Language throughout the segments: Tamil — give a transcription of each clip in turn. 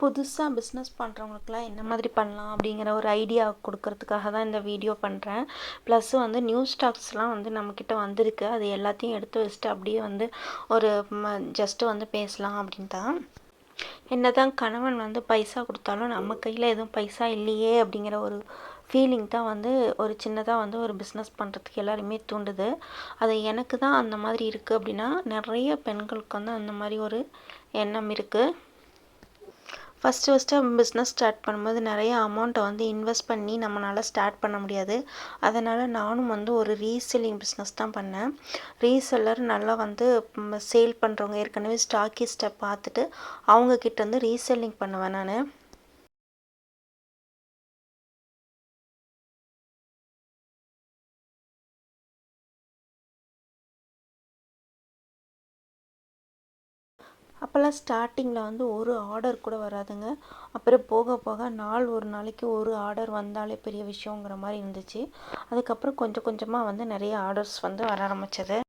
புதுசா பிஸ்னஸ் பண்ணுறவங்களுக்குலாம் என்ன மாதிரி பண்ணலாம் அப்படிங்கிற ஒரு ஐடியா கொடுக்கறதுக்காக தான் இந்த வீடியோ பண்ணுறேன். ப்ளஸ் வந்து நியூ ஸ்டாக்ஸ்லாம் வந்து நம்மக்கிட்ட வந்திருக்கு. அது எல்லாத்தையும் எடுத்து வச்சுட்டு அப்படியே வந்து ஒரு ஜஸ்ட்டு வந்து பேசலாம் அப்படின்னு தான். என்னதான் கணவன் வந்து பைசா கொடுத்தாலும் நம்ம கையில் எதுவும் பைசா இல்லையே அப்படிங்கிற ஒரு ஃபீலிங் தான் வந்து ஒரு சின்னதாக வந்து ஒரு பிஸ்னஸ் பண்ணுறதுக்கு எல்லாருமே தூண்டுது. அது எனக்கு தான் அந்த மாதிரி இருக்குது அப்படின்னா நிறைய பெண்களுக்கு வந்து அந்த மாதிரி ஒரு எண்ணம் இருக்குது. ஃபஸ்ட்டு பிஸ்னஸ் ஸ்டார்ட் பண்ணும்போது நிறைய அமௌண்ட்டை வந்து இன்வெஸ்ட் பண்ணி நம்மளால் ஸ்டார்ட் பண்ண முடியாது. அதனால் நானும் வந்து ஒரு ரீசெல்லிங் பிஸ்னஸ் தான் பண்ணேன். ரீசெல்லர் நல்லா வந்து சேல் பண்ணுறவங்க ஏற்கனவே ஸ்டாக்கிஸ்ட்டை பார்த்துட்டு அவங்கக்கிட்ட வந்து ரீசெல்லிங் பண்ணுவேன் நான். அப்போல்லாம் ஸ்டார்டிங்கில் வந்து ஒரு ஆர்டர் கூட வராதுங்க. அப்புறம் போக போக ஒரு நாளைக்கு ஒரு ஆர்டர் வந்தாலே பெரிய விஷயங்கிற மாதிரி இருந்துச்சு. அதுக்கப்புறம் கொஞ்சம் கொஞ்சமாக வந்து நிறைய ஆர்டர்ஸ் வந்து வர ஆரம்பிச்சது.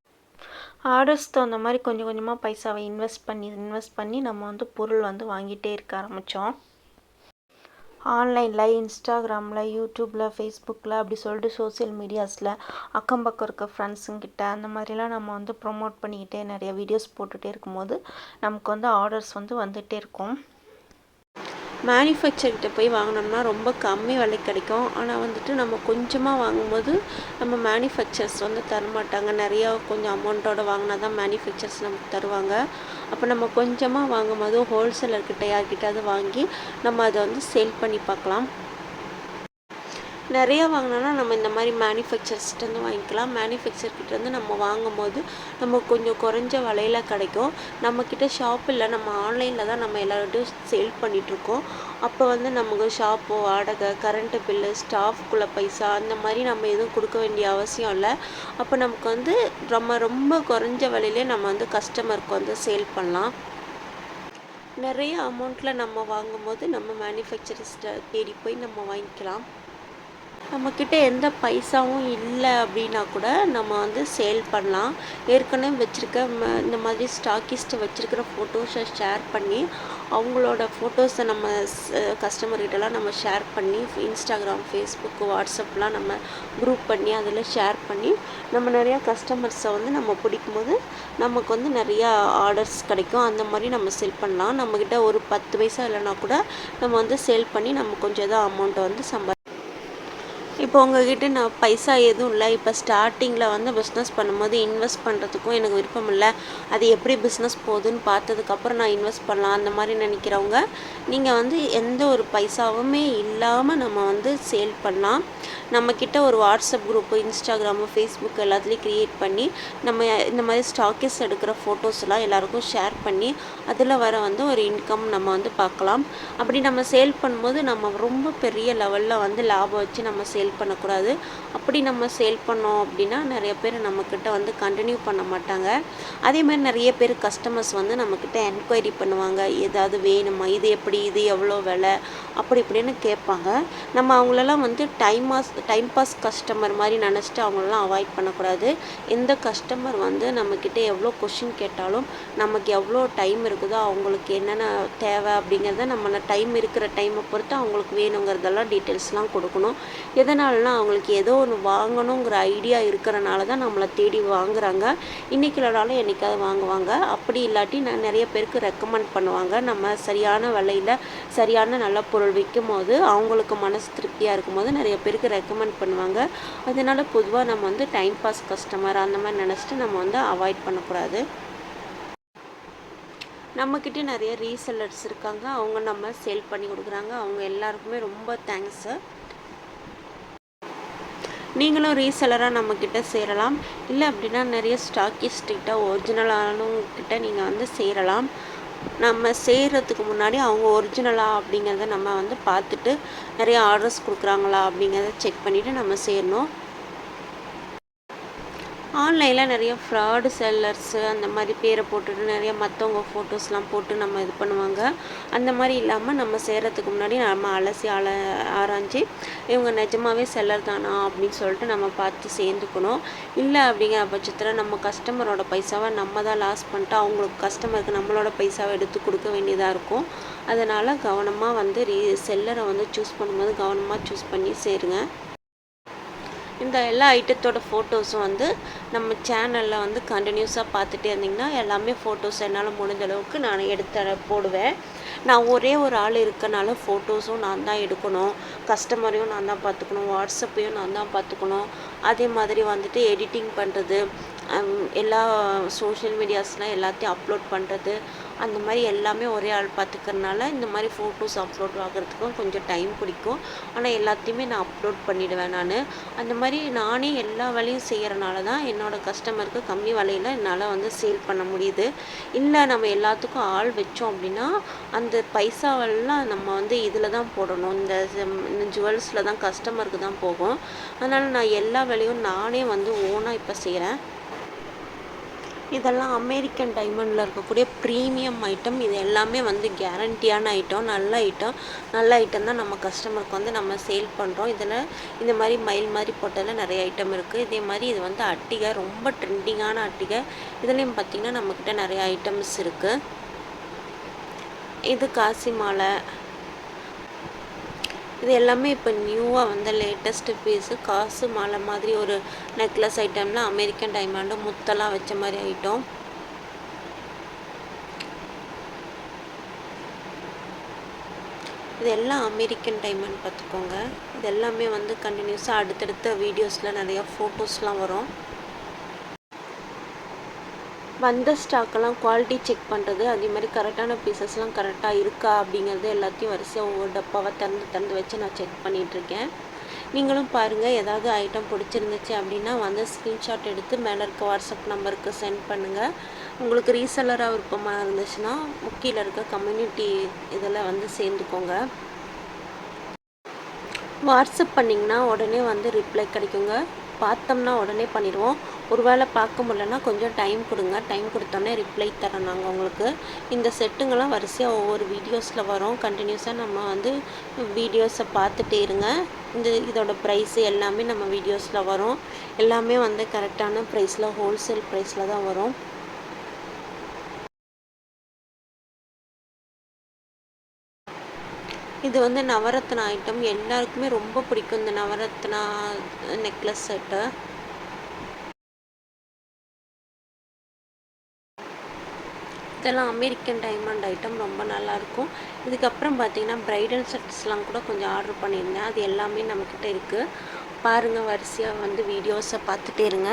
ஆர்டர்ஸ் தகுந்த மாதிரி கொஞ்சம் கொஞ்சமாக பைசாவை இன்வெஸ்ட் பண்ணி நம்ம வந்து பொருள் வந்து வாங்கிட்டே இருக்க ஆரம்பித்தோம். ஆன்லைனில், இன்ஸ்டாகிராமில், யூடியூப்பில், ஃபேஸ்புக்கில் அப்படி சொல்லிட்டு சோசியல் மீடியாஸில் அக்கம் பக்கம் இருக்க ஃப்ரெண்ட்ஸுங்கிட்ட அந்த மாதிரிலாம் நம்ம வந்து ப்ரொமோட் பண்ணிக்கிட்டே நிறைய வீடியோஸ் போட்டுகிட்டே இருக்கும்போது நமக்கு வந்து ஆர்டர்ஸ் வந்து வந்துகிட்டே இருக்கும். மேனுஃபேக்சர்கிட்ட போய் வாங்கினோம்னா ரொம்ப கம்மி விலைக்கு கிடைக்கும். ஆனால் வந்துட்டு நம்ம கொஞ்சமாக வாங்கும்போது நம்ம மேனுஃபேக்சர்ஸ் வந்து தரமாட்டாங்க. நிறையா கொஞ்சம் அமௌண்ட்டோடு வாங்கினா தான் மேனுஃபேக்சர்ஸ் நமக்கு தருவாங்க. அப்போ நம்ம கொஞ்சமாக வாங்கும்போது ஹோல்சேலர்கிட்ட யார்கிட்டயாவது வாங்கி நம்ம அதை வந்து சேல் பண்ணி பார்க்கலாம். நிறையா வாங்கினோன்னா நம்ம இந்த மாதிரி மேனுஃபேக்சர்ஸ்கிட்டேருந்து வாங்கிக்கலாம். மேனுஃபேக்சர்கிட்டேருந்து நம்ம வாங்கும்போது நம்ம கொஞ்சம் குறைஞ்ச விலையில் கிடைக்கும். நம்மக்கிட்ட ஷாப் இல்லை, நம்ம ஆன்லைனில் தான் நம்ம எல்லார்கிட்டையும் சேல் பண்ணிகிட்ருக்கோம். அப்போ வந்து நமக்கு ஷாப்பு வாடகை, கரண்ட்டு பில்லு, ஸ்டாஃப்குள்ளே பைசா அந்த மாதிரி நம்ம எதுவும் கொடுக்க வேண்டிய அவசியம் இல்லை. அப்போ நமக்கு வந்து ரொம்ப குறைஞ்ச விலையிலே நம்ம வந்து கஸ்டமருக்கு வந்து சேல் பண்ணலாம். நிறைய அமௌண்ட்டில் நம்ம வாங்கும்போது நம்ம மேனுஃபேக்சரிஸ்ட்டை தேடி போய் நம்ம வாங்கிக்கலாம். நம்மக்கிட்ட எந்த பைசாவும் இல்லை அப்படின்னா கூட நம்ம வந்து சேல் பண்ணலாம். ஏற்கனவே வச்சுருக்க இந்த மாதிரி ஸ்டாக்கிஸ்ட்டு வச்சுருக்கிற ஃபோட்டோஸை ஷேர் பண்ணி அவங்களோட ஃபோட்டோஸை நம்ம கஸ்டமர்கிட்டலாம் நம்ம ஷேர் பண்ணி இன்ஸ்டாகிராம், ஃபேஸ்புக்கு, வாட்ஸ்அப்லாம் நம்ம குரூப் பண்ணி அதில் ஷேர் பண்ணி நம்ம நிறையா கஸ்டமர்ஸை வந்து நம்ம பிடிக்கும்போது நமக்கு வந்து நிறையா ஆர்டர்ஸ் கிடைக்கும். அந்த மாதிரி நம்ம சேல் பண்ணலாம். நம்மக்கிட்ட ஒரு 10 பைசா இல்லைனா கூட நம்ம வந்து சேல் பண்ணி நம்ம கொஞ்சம் ஏதோ அமௌண்ட்டை வந்து இப்போ உங்கள்கிட்ட நான் பைசா எதுவும் இல்லை, இப்போ ஸ்டார்டிங்கில் வந்து பிஸ்னஸ் பண்ணும்போது இன்வெஸ்ட் பண்ணுறதுக்கும் எனக்கு விருப்பம் இல்லை, அது எப்படி பிஸ்னஸ் போகுதுன்னு பார்த்ததுக்கப்புறம் நான் இன்வெஸ்ட் பண்ணலாம் அந்த மாதிரி நினைக்கிறவங்க நீங்கள் வந்து எந்த ஒரு பைசாவுமே இல்லாமல் நம்ம வந்து சேல் பண்ணலாம். நம்மக்கிட்ட ஒரு வாட்ஸ்அப் குரூப்பு, இன்ஸ்டாகிராமு, ஃபேஸ்புக் எல்லாத்துலேயும் க்ரியேட் பண்ணி நம்ம இந்த மாதிரி ஸ்டாக்கஸ் எடுக்கிற ஃபோட்டோஸ்லாம் எல்லாேருக்கும் ஷேர் பண்ணி அதில் வர வந்து ஒரு இன்கம் நம்ம வந்து பார்க்கலாம். அப்படி நம்ம சேல் பண்ணும்போது நம்ம ரொம்ப பெரிய லெவலில் வந்து லாபம் வச்சு நம்ம சேல் பண்ணக்கூடாது. அப்படி நம்ம சேல் பண்ணோம் அப்படின்னா நிறைய பேர் நம்மக்கிட்ட வந்து கண்டினியூ பண்ண மாட்டாங்க. அதேமாதிரி நிறைய பேர் கஸ்டமர்ஸ் வந்து நம்மக்கிட்ட என்கொயரி பண்ணுவாங்க, ஏதாவது வேணுமா, இது எப்படி, இது எவ்வளோ விலை, அப்படி இப்படின்னு கேட்பாங்க. நம்ம அவங்களெல்லாம் வந்து டைம் பாஸ் கஸ்டமர் மாதிரி நினச்சிட்டு அவங்களெல்லாம் அவாய்ட் பண்ணக்கூடாது. எந்த கஸ்டமர் வந்து நம்மக்கிட்ட எவ்வளோ கொஷின் கேட்டாலும் நமக்கு எவ்வளோ டைம் இருக்குதோ அவங்களுக்கு என்னென்ன தேவை அப்படிங்கிறத நம்ம டைம் இருக்கிற டைமை பொறுத்து அவங்களுக்கு வேணுங்கிறதெல்லாம் டீட்டெயில்ஸ்லாம் கொடுக்கணும். எதனாலனா அவங்களுக்கு ஏதோ ஒன்று வாங்கணுங்கிற ஐடியா இருக்கிறனால தான் நம்மளை தேடி வாங்குகிறாங்க. இன்றைக்கி இல்லைனாலும் என்றைக்காவது வாங்குவாங்க. அப்படி இல்லாட்டி நான் நிறைய பேருக்கு ரெக்கமெண்ட் பண்ணுவாங்க. நம்ம சரியான விலையில் சரியான நல்ல பொருள் விற்கும் போது அவங்களுக்கு மனசு திருப்தியாக இருக்கும்போது நிறைய பேருக்கு ரெக்கமெண்ட் பண்ணுவாங்க. அதனால பொதுவாக நம்ம வந்து டைம் பாஸ் கஸ்டமர் அந்த மாதிரி நினச்சிட்டு நம்ம வந்து அவாய்ட் பண்ணக்கூடாது. நம்மக்கிட்ட நிறைய ரீசெல்லர்ஸ் இருக்காங்க, அவங்க நம்ம சேல் பண்ணி கொடுக்குறாங்க. அவங்க எல்லாருக்குமே ரொம்ப தேங்க்ஸு. நீங்களும் ரீசெல்லராக நம்மக்கிட்ட சேரலாம். இல்லை அப்படின்னா நிறைய ஸ்டாக்கிஸ்ட்கிட்ட ஒரிஜினலானவங்கிட்ட நீங்கள் வந்து சேரலாம். நம்ம செய்கிறதுக்கு முன்னாடி அவங்க ஒரிஜினலா அப்படிங்கிறத நம்ம வந்து பார்த்துட்டு நிறைய ஆர்டர்ஸ் கொடுக்குறாங்களா அப்படிங்கிறத செக் பண்ணிவிட்டு நம்ம சேரணும். ஆன்லைனில் நிறைய ஃப்ராடு செல்லர்ஸு அந்த மாதிரி பேரை போட்டுட்டு நிறைய மற்றவங்க ஃபோட்டோஸ்லாம் போட்டு நம்ம இது பண்ணுவாங்க. அந்த மாதிரி இல்லாமல் நம்ம செய்கிறதுக்கு முன்னாடி நம்ம அலசி ஆராய்ஞ்சு இவங்க நிஜமாவே செல்லர் தானா அப்படின்னு சொல்லிட்டு நம்ம பார்த்து சேர்ந்துக்கணும். இல்லை அப்படிங்கிற பட்சத்தில் நம்ம கஸ்டமரோட பைசாவை நம்ம தான் லாஸ் பண்ணிட்டு அவங்களுக்கு கஸ்டமருக்கு நம்மளோட பைசாவை எடுத்து கொடுக்க வேண்டியதாக இருக்கும். அதனால் கவனமாக வந்து செல்லரை வந்து சூஸ் பண்ணும்போது கவனமாக சூஸ் பண்ணி சேருங்க. இந்த எல்லா ஐட்டத்தோட ஃபோட்டோஸும் வந்து நம்ம சேனலில் வந்து கண்டினியூஸாக பார்த்துட்டே இருந்திங்கன்னா எல்லாமே ஃபோட்டோஸ் என்னால் முடிஞ்ச அளவுக்கு நான் எடுத்து போடுவேன். நான் ஒரே ஒரு ஆள் இருக்கனால ஃபோட்டோஸும் நான் தான் எடுக்கணும், கஸ்டமரையும் நான் தான் பார்த்துக்கணும், வாட்ஸ்அப்பையும் நான் தான் பார்த்துக்கணும். அதே மாதிரி வந்துட்டு எடிட்டிங் பண்ணுறது, எல்லா சோஷியல் மீடியாஸ்லாம் எல்லாத்தையும் அப்லோட் பண்ணுறது, அந்த மாதிரி எல்லாமே ஒரே ஆள் பார்த்துக்கறனால இந்த மாதிரி ஃபோட்டோஸ் அப்லோட் ஆகிறதுக்கும் கொஞ்சம் டைம் பிடிக்கும். ஆனால் எல்லாத்தையுமே நான் அப்லோட் பண்ணிவிடுவேன் நான். அந்த மாதிரி நானே எல்லா வேலையும் செய்கிறனால தான் என்னோடய கஸ்டமருக்கு கம்மி விலையில் என்னால் வந்து சேல் பண்ண முடியுது. இல்லை நம்ம எல்லாத்துக்கும் ஆள் வச்சோம் அப்படின்னா அந்த பைசாவெல்லாம் நம்ம வந்து இதில் தான் போடணும், இந்த ஜுவல்ஸில் தான் கஸ்டமருக்கு தான் போகும். அதனால் நான் எல்லா வேலையும் நானே வந்து ஓனாக இப்போ செய்கிறேன். இதெல்லாம் அமெரிக்கன் டைமண்டில் இருக்கக்கூடிய ப்ரீமியம் ஐட்டம். இது எல்லாமே வந்து கேரண்டியான ஐட்டம், நல்ல ஐட்டம் தான் நம்ம கஸ்டமருக்கு வந்து நம்ம சேல் பண்ணுறோம். இதில் இந்த மாதிரி மயில் மாதிரி போட்டதில் நிறைய ஐட்டம் இருக்குது. இதே மாதிரி இது வந்து அட்டிகை, ரொம்ப ட்ரெண்டிங்கான அட்டிகை. இதுலேயும் பார்த்திங்கன்னா நம்மக்கிட்ட நிறைய ஐட்டம்ஸ் இருக்குது. இது காசி மாலை, இது எல்லாமே இப்போ நியூவாக வந்த லேட்டஸ்ட்டு பீஸு. காசு மாலை மாதிரி ஒரு நெக்லஸ் ஐட்டமில் அமெரிக்கன் டைமண்டு முத்தெல்லாம் வச்ச மாதிரி ஐட்டம். இது எல்லாம் அமெரிக்கன் டைமண்ட் பார்த்துக்கோங்க. இது எல்லாமே வந்து கண்டினியூஸாக அடுத்தடுத்த வீடியோஸில் நிறையா ஃபோட்டோஸ்லாம் வரும். வந்த ஸ்டாக்கெல்லாம் குவாலிட்டி செக் பண்ணுறது, அதே மாதிரி கரெக்டான பீசஸ்லாம் கரெக்டாக இருக்கா அப்படிங்கிறது எல்லாத்தையும் வரிசையாக ஒவ்வொரு டப்பாவை திறந்து வச்சு நான் செக் பண்ணிகிட்ருக்கேன். நீங்களும் பாருங்கள், ஏதாவது ஐட்டம் பிடிச்சிருந்துச்சு அப்படின்னா வந்து ஸ்க்ரீன்ஷாட் எடுத்து மேலே இருக்க வாட்ஸ்அப் நம்பருக்கு சென்ட் பண்ணுங்கள். உங்களுக்கு ரீசெல்லராக விருப்பமாக இருந்துச்சுன்னா கீழே இருக்க கம்யூனிட்டி இதில் வந்து சேர்ந்துக்கோங்க. வாட்ஸ்அப் பண்ணிங்கன்னா உடனே வந்து ரிப்ளை கிடைக்குங்க. பார்த்தோம்னா உடனே பண்ணிடுவோம். ஒரு வேளை பார்க்க முடியலன்னா கொஞ்சம் டைம் கொடுங்க. டைம் கொடுத்தோன்னே ரிப்ளை தரோம் நாங்கள் உங்களுக்கு. இந்த செட்டுங்கெல்லாம் வரிசையாக ஒவ்வொரு வீடியோஸில் வரும். கண்டினியூஸாக நம்ம வந்து வீடியோஸை பார்த்துட்டே இருங்க. இதோட ப்ரைஸு எல்லாமே நம்ம வீடியோஸில் வரும். எல்லாமே வந்து கரெக்டான ப்ரைஸில், ஹோல்சேல் ப்ரைஸில் தான் வரும். இது வந்து நவரத்னா ஐட்டம். எல்லாருக்குமே ரொம்ப பிடிக்கும் இந்த நவரத்னா நெக்லஸ் செட்டு. இதெல்லாம் அமெரிக்கன் டைமண்ட் ஐட்டம், ரொம்ப நல்லாயிருக்கும். இதுக்கப்புறம் பார்த்திங்கன்னா ப்ரைடல் செட்ஸ்லாம் கூட கொஞ்சம் ஆர்டர் பண்ணியிருந்தேன். அது எல்லாமே நம்மக்கிட்ட இருக்குது. பாருங்கள், வரிசையாக வந்து வீடியோஸை பார்த்துட்டே இருங்க.